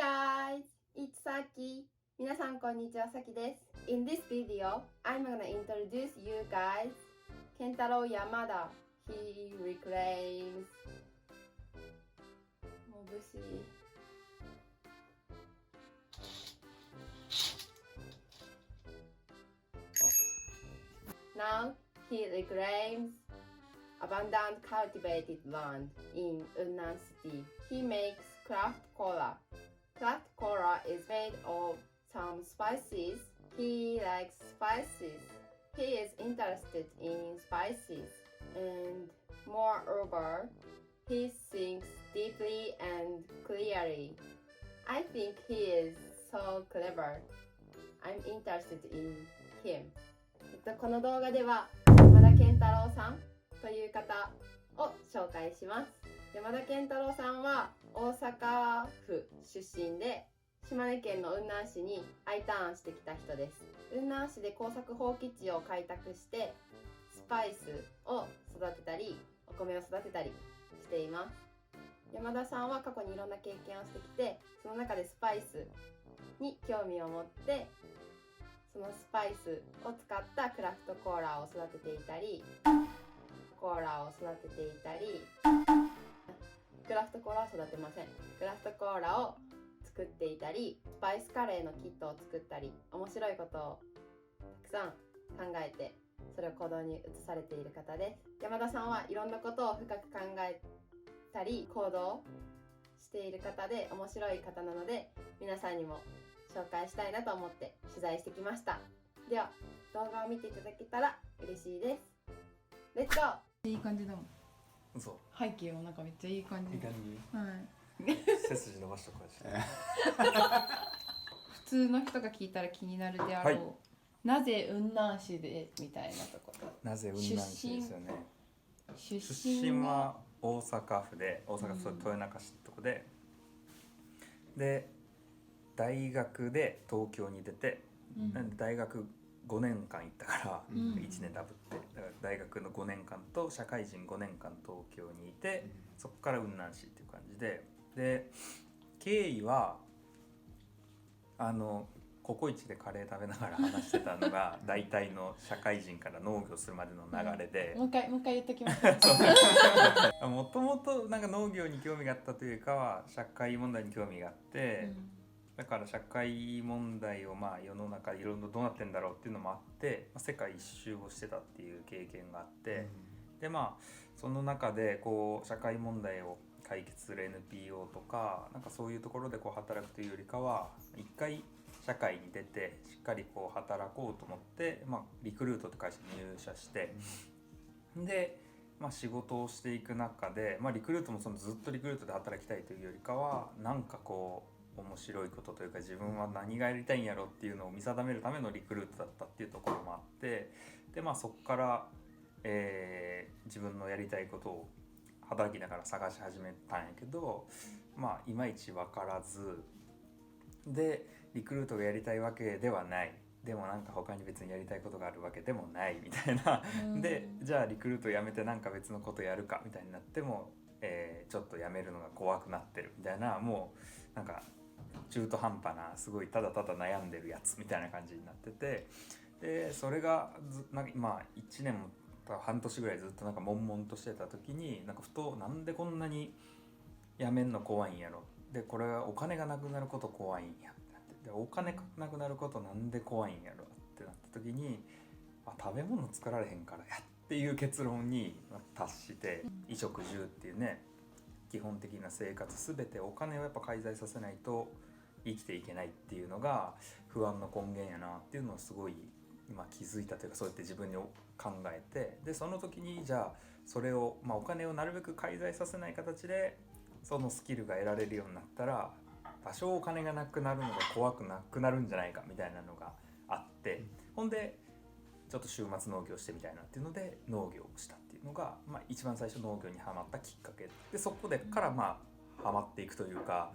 guys, it's Saki. 皆さんこんにちは、Saki です。In this video, I'm gonna introduce you guys Kentaro Yamada. He reclaims 眩しい。Now he reclaims abundant cultivated land in Unnan City. He makes craft cola. Craft cola is made of some spices. He likes spices. He is interested in spices. And moreover, he thinks deeply and clearly. I think he is so clever. I'm interested in him. この動画では山田健太郎さんという方を紹介します。山田健太郎さんは大阪府出身で島根県の雲南市に Iターンしてきた人です。雲南市で耕作放棄地を開拓してスパイスを育てたりお米を育てたりしています。山田さんは過去にいろんな経験をしてきて、その中でスパイスに興味を持ってそのスパイスを使ったクラフトコーラを育てていたり、コーラを育てていたり、クラフトコーラは育てません。クラフトコーラを作っていたり、スパイスカレーのキットを作ったり、面白いことをたくさん考えて、それを行動に移されている方です。山田さんはいろんなことを深く考えたり、行動している方で面白い方なので、皆さんにも紹介したいなと思って取材してきました。では動画を見ていただけたら嬉しいです。レッツゴー。いい感じだもん。嘘。背景もなんかめっちゃいい感じ。いい感じ。はい。背筋伸ばしとかして。普通の人が聞いたら気になるであろう。はい、なぜ雲南市でみたいなところ。なぜ雲南市ですよね。出身は大阪府で、大阪府豊中市ってとこで、で大学で東京に出て、大学5年間行ったから1年ダブって、だから大学の5年間と社会人5年間東京にいて、そこから雲南市っていう感じで、で経緯はココイチでカレー食べながら話してたのが大体の社会人から農業するまでの流れで、もう一回言っときます。もともとなんか農業に興味があったというかは社会問題に興味があって、だから社会問題を世の中いろいろどうなってんだろうっていうのもあって、世界一周をしてたっていう経験があって、でその中でこう社会問題を解決する NPO とかなんかそういうところでこう働くというよりかは、一回社会に出てしっかりこう働こうと思って、リクルートって会社に入社して、で仕事をしていく中で、リクルートもずっとリクルートで働きたいというよりかは、なんかこう面白いことというか、自分は何がやりたいんやろっていうのを見定めるためのリクルートだったっていうところもあって、でそこから、自分のやりたいことを働きながら探し始めたんやけど、いまいち分からずで、リクルートがやりたいわけではない、でもなんか他に別にやりたいことがあるわけでもないみたいなで、じゃあリクルートやめてなんか別のことやるかみたいになっても、ちょっとやめるのが怖くなってるみたいな、もうなんか中途半端な、すごいただただ悩んでるやつみたいな感じになってて、でそれが1年も半年ぐらいずっとなんか悶々としてた時に、なんかふとなんでこんなにやめんの怖いんやろ、でこれはお金がなくなること怖いんやってなって、でお金がなくなることなんで怖いんやろってなった時に、食べ物作られへんからやっていう結論に達して、衣食住っていうね、基本的な生活全てお金をやっぱ介在させないと生きていけないっていうのが不安の根源やなっていうのをすごい今気づいたというか、そうやって自分に考えて、でその時にじゃあそれを、お金をなるべく介在させない形でそのスキルが得られるようになったら、多少お金がなくなるのが怖くなくなるんじゃないかみたいなのがあって、ほんでちょっと週末農業してみたいなっていうので農業をしたっていうのが、一番最初農業にハマったきっかけで、そこでからハマっていくというか、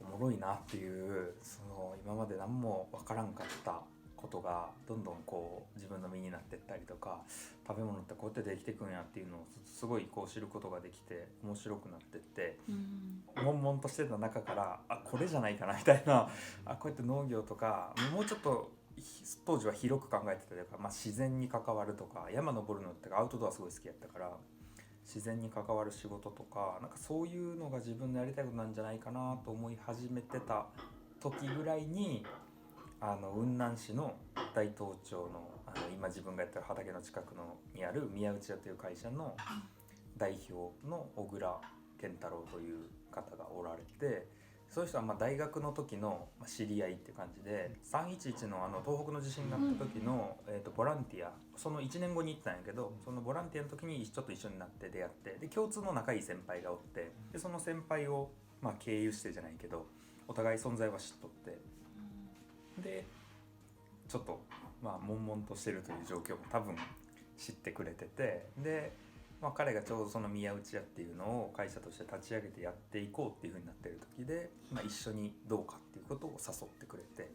おもろいなっていう、その今まで何もわからんかったことがどんどんこう自分の身になっていったりとか、食べ物ってこうやってできていくんやっていうのをすごいこう知ることができて面白くなってって、悶々としてた中からこれじゃないかなみたいな、こうやって農業とかもうちょっと当時は広く考えてたというか、自然に関わるとか、山登るのってアウトドアすごい好きやったから、自然に関わる仕事とかなんかそういうのが自分のやりたいことなんじゃないかなと思い始めてた時ぐらいに、雲南市の大東町の今自分がやってる畑の近くにある宮内屋という会社の代表の小倉健太郎という方がおられて、そういう人は大学の時の知り合いっていう感じで、311の東北の地震があった時の、ボランティア、その1年後に行ったんやけど、そのボランティアの時にちょっと一緒になって出会って、で共通の仲いい先輩がおって、でその先輩を経由してじゃないけどお互い存在は知っとって、でちょっと悶々としてるという状況も多分知ってくれてて、で彼がちょうどその宮内屋っていうのを会社として立ち上げてやっていこうっていう風になってる時で、一緒にどうかっていうことを誘ってくれて、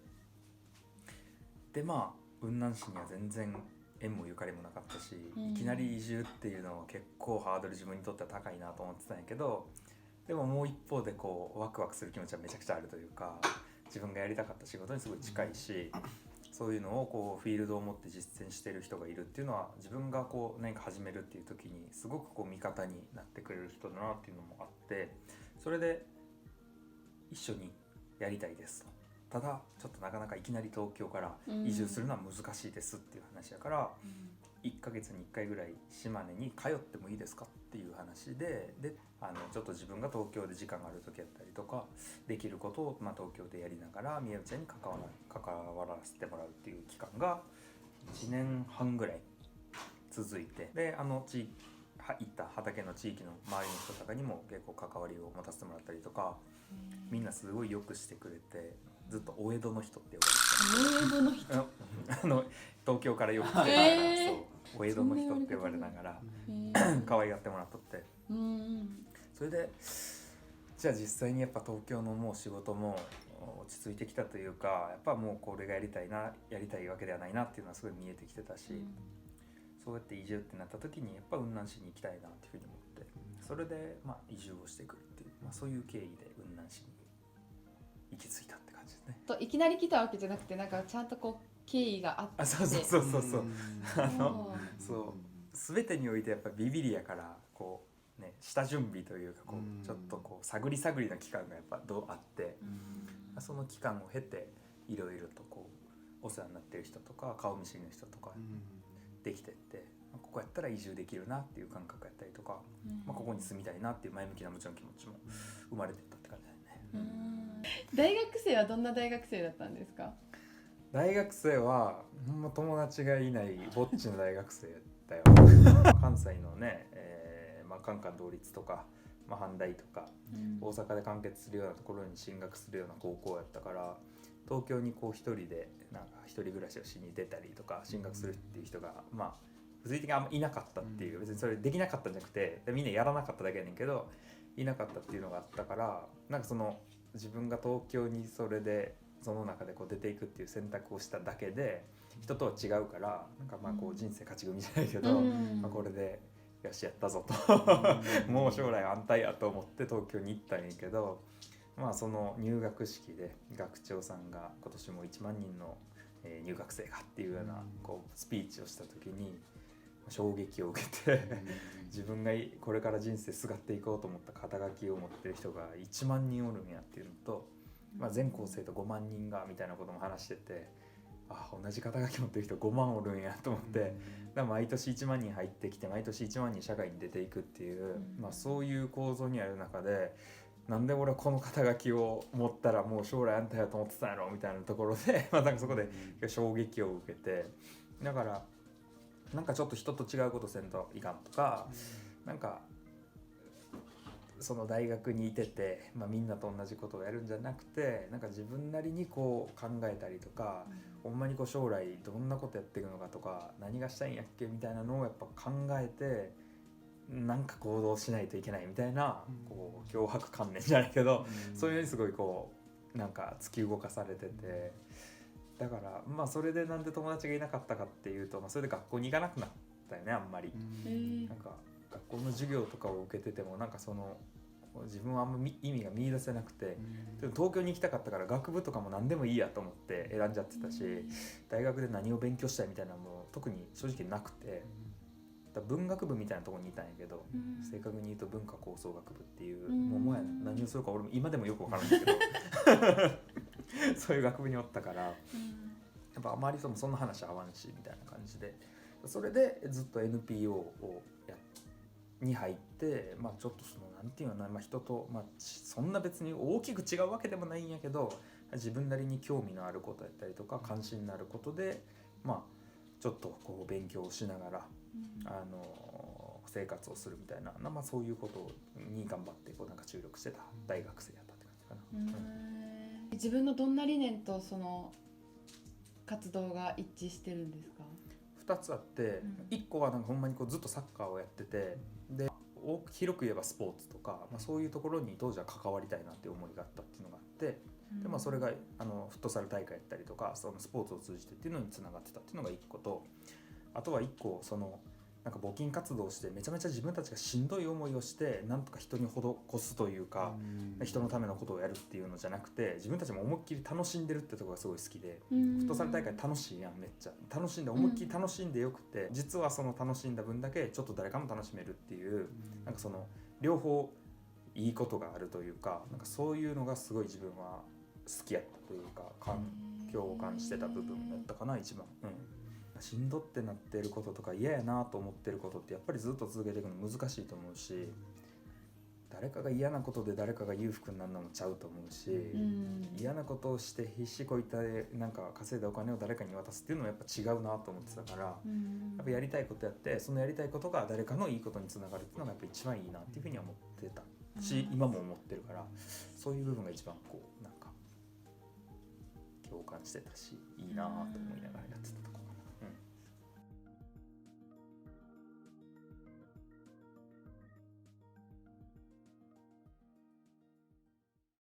で雲南市には全然縁もゆかりもなかったし、いきなり移住っていうのは結構ハードル自分にとっては高いなと思ってたんやけど、でももう一方でこうワクワクする気持ちはめちゃくちゃあるというか、自分がやりたかった仕事にすごい近いし、そういうのをこうフィールドを持って実践している人がいるっていうのは、自分がこう何か始めるっていう時にすごくこう味方になってくれる人だなっていうのもあって、それで一緒にやりたいですと。ただちょっとなかなかいきなり東京から移住するのは難しいですっていう話やから、1ヶ月に1回ぐらい島根に通ってもいいですかっていう話で、ちょっと自分が東京で時間がある時やったりとかできることを東京でやりながら宮内に関わらせてもらうっていう期間が1年半ぐらい続いて、で行った畑の地域の周りの人とかにも結構関わりを持たせてもらったりとか、みんなすごいよくしてくれて、ずっとお江戸の人って呼ばれてた。東京からよく来てるから、そうお江戸の人って呼ばれながら可愛がってもらっとって、それでじゃあ実際にやっぱ東京のもう仕事も落ち着いてきたというか、やっぱもうこれがやりたいわけではないなっていうのはすごい見えてきてたし、そうやって移住ってなった時にやっぱ雲南市に行きたいなっていうふうに思って、それで移住をしてくるっていう、そういう経緯で雲南市に行き着いたって感じですね。といきなり来たわけじゃなくて、なんかちゃんとこう経緯があって、そう全てにおいてやっぱビビリやからこうね、下準備というかこうちょっとこう探りの期間がやっぱあって、その期間を経ていろいろとこうお世話になってる人とか顔見知りの人とかできてって、ここやったら移住できるなっていう感覚やったりとか、ここに住みたいなっていう前向きなもちろん気持ちも生まれてったって感じだよね。大学生はどんな大学生だったんですか？大学生はほんま友達がいないぼっちの大学生だよ。関西のね、カンカン同率とか、阪大とか、大阪で完結するようなところに進学するような高校やったから、東京にこう一人でなんか一人暮らしをしに出たりとか進学するっていう人が物理的にあんまいなかったっていう、別にそれできなかったんじゃなくてみんなやらなかっただけやねんけど、いなかったっていうのがあったから、なんかその自分が東京にそれでその中でこう出ていくっていう選択をしただけで人とは違うから、なんかこう人生勝ち組じゃないけど、これでよしやったぞともう将来安泰やと思って東京に行ったんやけど、その入学式で学長さんが今年も1万人の入学生がっていうようなこうスピーチをした時に衝撃を受けて自分がこれから人生すがっていこうと思った肩書きを持ってる人が1万人おるんやっていうのと、全校生徒5万人がみたいなことも話してて、同じ肩書き持ってる人5万おるんやと思って、毎年1万人入ってきて毎年1万人社会に出ていくっていう、そういう構造にある中で、なんで俺この肩書きを持ったらもう将来あんたやと思ってたんやろみたいなところでなんかそこで衝撃を受けて、だからなんかちょっと人と違うことせんといかんとか、なんかその大学にいてて、みんなと同じことをやるんじゃなくて、なんか自分なりにこう考えたりとか、ほんまにこう将来どんなことやっていくのかとか何がしたいんやっけみたいなのをやっぱ考えて、なんか行動しないといけないみたいなこう脅迫観念じゃないけど、そういうのにすごいこうなんか突き動かされてて、だからまあそれでなんで友達がいなかったかっていうと、まあ、それで学校に行かなくなったよね、あんまり。なんか学校の授業とかを受けててもなんかその自分はあんま意味が見出せなくて、でも東京に行きたかったから学部とかも何でもいいやと思って選んじゃってたし、大学で何を勉強したいみたいなのも特に正直なくて、だ文学部みたいなところにいたんやけど、正確に言うと文化構想学部っていう、もや何をするか俺も今でもよく分からないんだけどそういう学部におったから、やっぱあまりそんな話合わんしみたいな感じで、それでずっと NPO をに入って、まあ、ちょっとそのなんていうのかな、まあ、人と、まあ、そんな別に大きく違うわけでもないんやけど、自分なりに興味のあることやったりとか関心のあることで、まあ、ちょっとこう勉強をしながら、生活をするみたいな、まあ、そういうことに頑張ってこうなんか注力してた大学生やったって感じかな。自分のどんな理念とその活動が一致してるんですか？2つあって、1個はなんかほんまにこうずっとサッカーをやってて、で広く言えばスポーツとか、まあ、そういうところに当時は関わりたいなっていう思いがあったっていうのがあって、でまあ、それがフットサル大会やったりとか、そのスポーツを通じてっていうのにつながってたっていうのが1個と、あとは1個そのなんか募金活動をしてめちゃめちゃ自分たちがしんどい思いをしてなんとか人に施すというか、人のためのことをやるっていうのじゃなくて、自分たちも思いっきり楽しんでるってところがすごい好きで、フットサル大会楽しいやん、めっちゃ楽しんで思いっきり楽しんでよくて、実はその楽しんだ分だけちょっと誰かも楽しめるっていう、なんかその両方いいことがあるというか、なんかそういうのがすごい自分は好きやったというか、共感してた部分だったかな一番。しんどってなってることとか嫌やなと思ってることってやっぱりずっと続けていくの難しいと思うし、誰かが嫌なことで誰かが裕福になるのもちゃうと思うし、嫌なことをして必死こいたなんか稼いだお金を誰かに渡すっていうのもやっぱ違うなと思ってたから、やっぱやりたいことやって、そのやりたいことが誰かのいいことにつながるっていうのがやっぱ一番いいなっていうふうには思ってたし、今も思ってるから、そういう部分が一番こうなんか共感してたし、いいなと思いながらやってたところ。